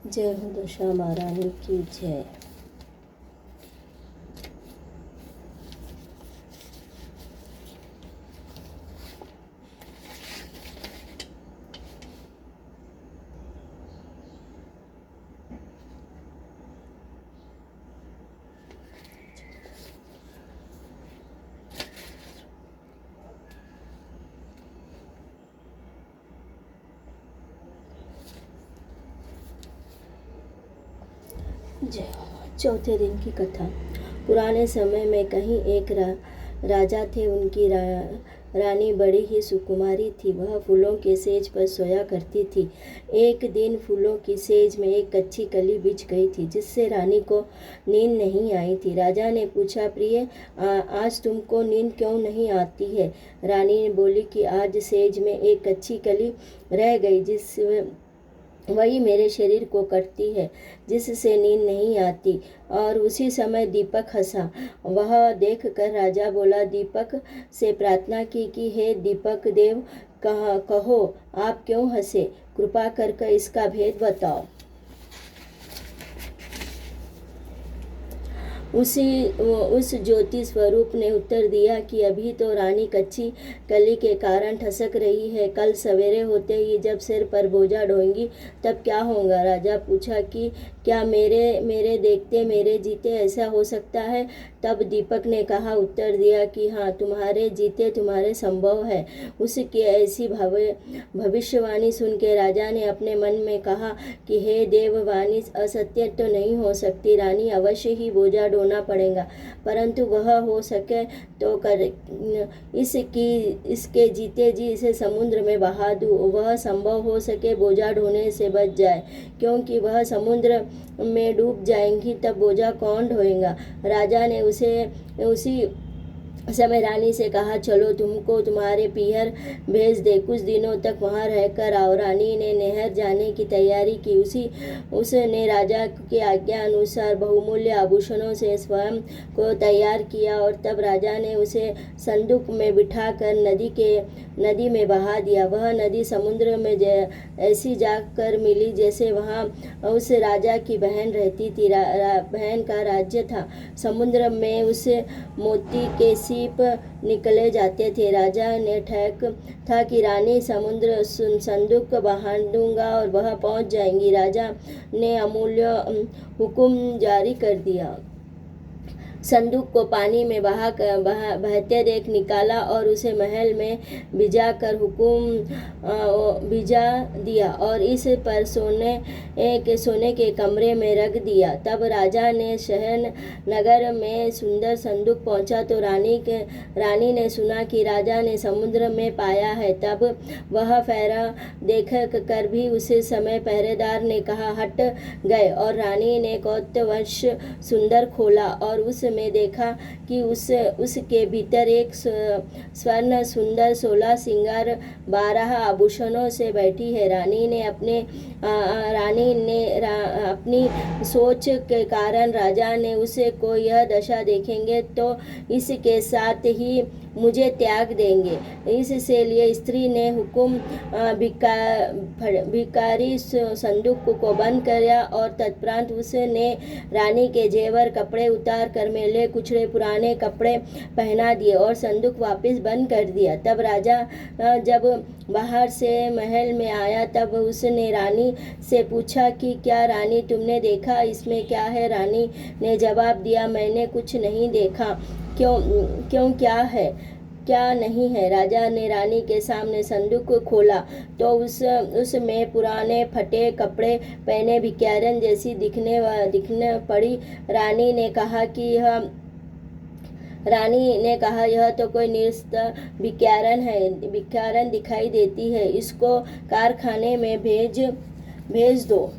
जय हो दशा महारानी की जय। जय हो। चौथे दिन की कथा। पुराने समय में कहीं एक राजा थे। उनकी रानी बड़ी ही सुकुमारी थी। वह फूलों के सेज पर सोया करती थी। एक दिन फूलों की सेज में एक कच्ची कली बिछ गई थी, जिससे रानी को नींद नहीं आई थी। राजा ने पूछा, प्रिय, आज तुमको नींद क्यों नहीं आती है? रानी ने बोली कि आज सेज में एक कच्ची कली रह गई, वही मेरे शरीर को कटती है, जिससे नींद नहीं आती। और उसी समय दीपक हंसा। वह देखकर राजा बोला, दीपक से प्रार्थना की कि हे दीपक देव, कहो आप क्यों हंसे? कृपा करके इसका भेद बताओ। उस ज्योति स्वरूप ने उत्तर दिया कि अभी तो रानी कच्ची कली के कारण ठसक रही है। कल सवेरे होते ही जब सिर पर बोझा ढोएंगी तब क्या होगा? राजा पूछा कि क्या मेरे देखते मेरे जीते ऐसा हो सकता है? तब दीपक ने उत्तर दिया कि हाँ, तुम्हारे जीते तुम्हारे संभव है। उसकी ऐसी भविष्यवाणी सुन के राजा ने अपने मन में कहा कि हे देववाणी असत्य तो नहीं हो सकती। रानी अवश्य ही बोझा ढोना पड़ेगा, परंतु वह हो सके तो इसके जीते जी इसे समुद्र में बहा दूं। वह संभव हो सके बोझा ढोने से बच जाए, क्योंकि वह समुद्र में डूब जाएंगी तब बोझा कौन ढोएगा? राजा ने उसी समय रानी से कहा, चलो तुमको तुम्हारे पीहर भेज दे, कुछ दिनों तक वहां रहकर आओ। रानी ने नहर जाने की तैयारी की। उसने राजा की आज्ञा अनुसार बहुमूल्य आभूषणों से स्वयं को तैयार किया और तब राजा ने उसे संदूक में बिठाकर नदी में बहा दिया। वह नदी समुद्र में ऐसी जाकर मिली जैसे वहां उस राजा की बहन रहती थी। बहन का राज्य था। समुद्र में उस मोती के सीप निकले जाते थे। राजा ने ठहक था कि रानी समुद्र संदूक बहा दूंगा और वह पहुंच जाएंगी। राजा ने अमूल्य हुक्म जारी कर दिया। संदूक को पानी में बहते देख निकाला और उसे महल में भिजा दिया और इस पर सोने के कमरे में रख दिया। तब राजा ने शहर नगर में सुंदर संदूक पहुंचा तो रानी ने सुना कि राजा ने समुद्र में पाया है। तब वह फेरा देख कर भी उसी समय पहरेदार ने हट गए और रानी ने कौतूहलवश सुंदर खोला और उसमें देखा कि उसके भीतर एक स्वर्ण सुंदर 16 सिंगार 12 आभूषणों से बैठी है। रानी ने अपनी सोच के कारण राजा ने उसे को यह दशा देखेंगे तो इसके साथ ही मुझे त्याग देंगे। इससे लिए स्त्री ने हुक्म भिकारी संदूक को बंद किया और तत्परांत उसने रानी के जेवर कपड़े उतार कर मेले कुचड़े पुराने कपड़े पहना दिए और संदूक वापस बंद कर दिया। तब राजा जब बाहर से महल में आया तब उसने रानी से पूछा कि क्या रानी तुमने देखा, इसमें क्या है? रानी ने जवाब दिया, मैंने कुछ नहीं देखा। क्यों क्या नहीं है? राजा ने रानी के सामने संदूक खोला तो उसमें पुराने फटे कपड़े पहने भिखारन जैसी दिखने पड़ी। रानी ने कहा यह तो कोई निरस्त भिखारन दिखाई देती है, इसको कारखाने में भेज दो।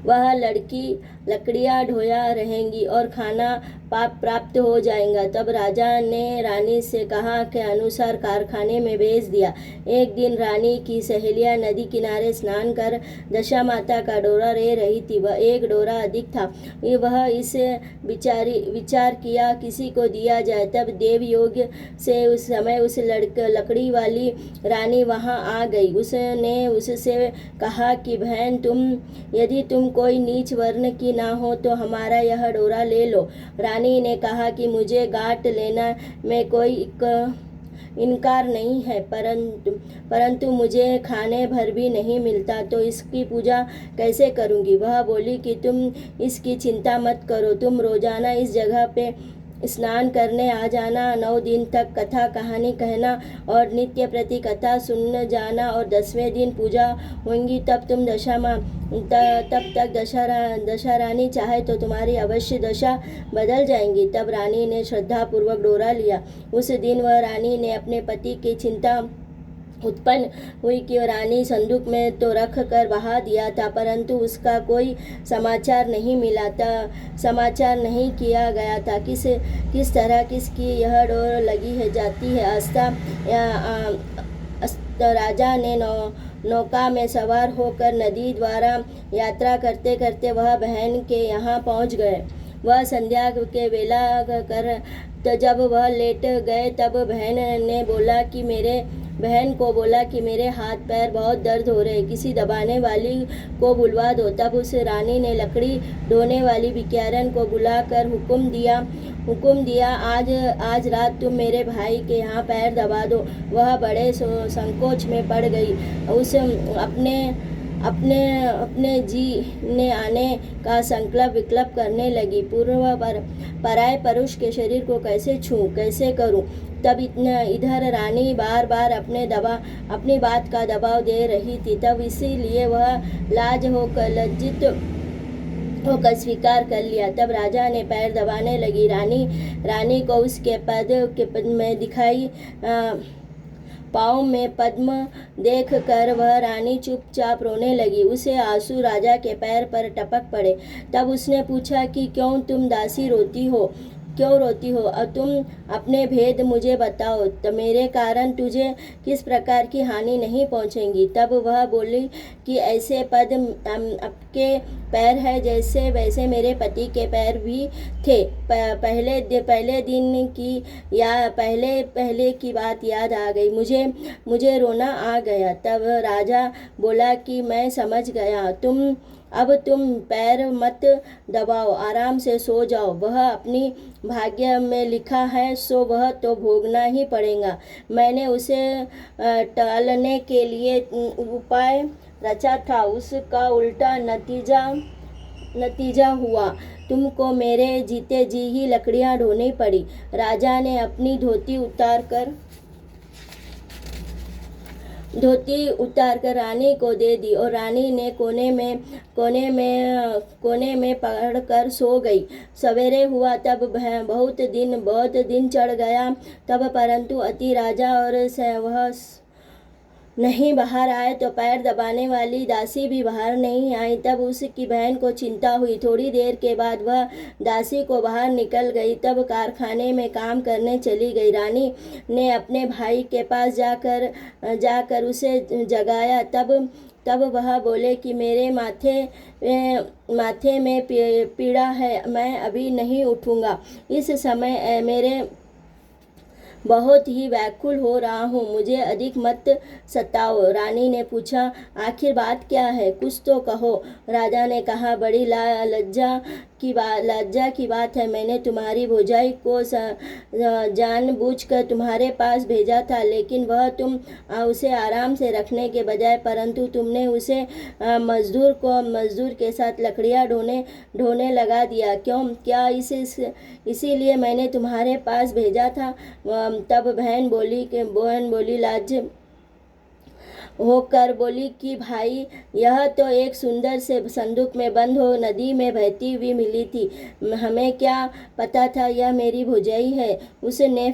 वह लड़की लकड़ियां ढोया रहेंगी और खाना प्राप्त हो जाएगा। तब राजा ने रानी से कहा के अनुसार कारखाने में भेज दिया। एक दिन रानी की सहेलियां नदी किनारे स्नान कर दशा माता का डोरा ले रही थी। वह एक डोरा अधिक था। वह इस विचार किया किसी को दिया जाए। तब देव योग से उस समय उस लकड़ी वाली रानी वहां आ गई। उसने उससे कहा कि बहन, यदि तुम कोई नीच वर्ण की ना हो तो हमारा यह डोरा ले लो। रानी ने कहा कि मुझे गांठ लेना में कोई इनकार नहीं है, परंतु मुझे खाने भर भी नहीं मिलता तो इसकी पूजा कैसे करूंगी। वह बोली कि तुम इसकी चिंता मत करो, तुम रोजाना इस जगह पे स्नान करने आ जाना, 9 दिन तक कथा कहानी कहना और नित्य प्रति कथा सुन जाना और 10वें दिन पूजा होंगी। तब तक दशा रानी चाहे तो तुम्हारी अवश्य दशा बदल जाएंगी। तब रानी ने श्रद्धापूर्वक डोरा लिया। उस दिन वह रानी ने अपने पति की चिंता उत्पन्न हुई कि रानी संदूक में तो रख कर बहा दिया था, परंतु उसका कोई समाचार नहीं मिला था, समाचार नहीं किया गया था। किस तरह किसकी यह डोर लगी है जाती है। राजा ने नौका में सवार होकर नदी द्वारा यात्रा करते करते वह बहन के यहाँ पहुँच गए। वह संध्या के वेला कर तो जब वह लेट गए तब बहन को बोला कि मेरे हाथ पैर बहुत दर्द हो रहे, किसी दबाने वाली को बुलवा दो। तब उस रानी ने लकड़ी ढोने वाली बिक्यारन को बुलाकर हुक्म दिया आज रात तुम मेरे भाई के यहाँ पैर दबा दो। वह बड़े संकोच में पड़ गई। उस अपने जी ने आने का संकल्प विकल्प करने लगी। पराये पुरुष के शरीर को कैसे छूं, कैसे करूं। तब इधर रानी बार बार अपनी बात का दबाव दे रही थी। तब इसीलिए वह लज्जित होकर स्वीकार कर लिया। तब राजा ने पैर दबाने लगी। रानी को उसके पद में दिखाई पाँव में पद्म देख कर वह रानी चुपचाप रोने लगी। उसे आंसू राजा के पैर पर टपक पड़े। तब उसने पूछा कि क्यों तुम दासी रोती हो, और तुम अपने भेद मुझे बताओ, तो मेरे कारण तुझे किस प्रकार की हानि नहीं पहुंचेगी। तब वह बोली कि ऐसे पद आपके पैर है जैसे वैसे मेरे पति के पैर भी थे। पहले की बात याद आ गई, मुझे रोना आ गया। तब राजा बोला कि मैं समझ गया, अब तुम पैर मत दबाओ, आराम से सो जाओ। वह अपनी भाग्य में लिखा है सो वह तो भोगना ही पड़ेगा। मैंने उसे टालने के लिए उपाय रचा था, उसका उल्टा नतीजा हुआ। तुमको मेरे जीते जी ही लकड़ियां ढोनी पड़ी। राजा ने अपनी धोती उतार कर रानी को दे दी और रानी ने कोने में पकड़ कर सो गई। सवेरे हुआ तब बहुत दिन चढ़ गया तब, परंतु अति राजा और वह नहीं बाहर आए तो पैर दबाने वाली दासी भी बाहर नहीं आई। तब उसकी बहन को चिंता हुई। थोड़ी देर के बाद वह दासी को बाहर निकल गई। तब कारखाने में काम करने चली गई। रानी ने अपने भाई के पास जाकर उसे जगाया। तब वह बोले कि मेरे माथे में पीड़ा है, मैं अभी नहीं उठूंगा। इस समय मेरे बहुत ही व्याकुल हो रहा हूँ, मुझे अधिक मत सताओ। रानी ने पूछा, आखिर बात क्या है, कुछ तो कहो। राजा ने कहा, बड़ी लज्जा की बात है। मैंने तुम्हारी भौजाई को जानबूझकर तुम्हारे पास भेजा था, लेकिन वह तुम उसे आराम से रखने के बजाय परंतु तुमने उसे मजदूर के साथ लकड़ियाँ ढोने लगा दिया। क्या इसीलिए मैंने तुम्हारे पास भेजा था। तब बहन बोली लाज होकर बोली कि भाई, यह तो एक सुंदर से संदूक में बंद हो नदी में बहती हुई मिली थी। हमें क्या पता था यह मेरी भौजाई है। उसने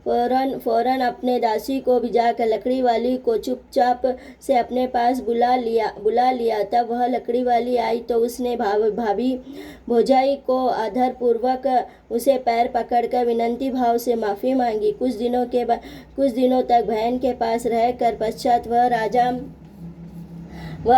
फौरन अपने दासी को भिजाकर लकड़ी वाली को चुपचाप से अपने पास बुला लिया। तब वह लकड़ी वाली आई तो उसने भाभी भौजाई को आदरपूर्वक उसे पैर पकड़कर विनती भाव से माफ़ी मांगी। कुछ दिनों तक बहन के पास रहकर पश्चात वह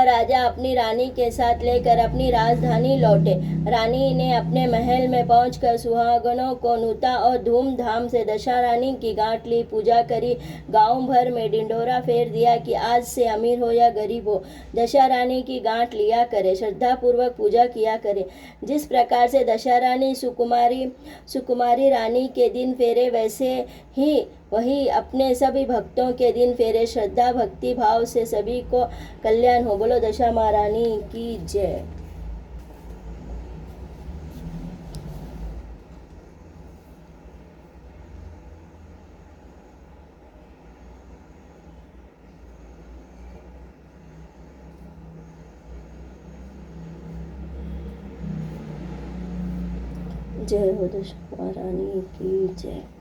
राजा अपनी रानी के साथ लेकर अपनी राजधानी लौटे। रानी ने अपने महल में पहुंचकर सुहागनों को नूता और धूमधाम से दशहरानी की गांठ ली, पूजा करी, गांव भर में ढिंढोरा फेर दिया कि आज से अमीर हो या गरीब हो, दशहरानी की गांठ लिया करे, श्रद्धापूर्वक पूजा किया करे। जिस प्रकार से दशहरानी सुकुमारी रानी के दिन फेरे, वैसे ही वही अपने सभी भक्तों के दिन फेरे। श्रद्धा भक्ति भाव से सभी को कल्याण हो। बोलो दशा महारानी की जय। जय हो दशा महारानी की जय।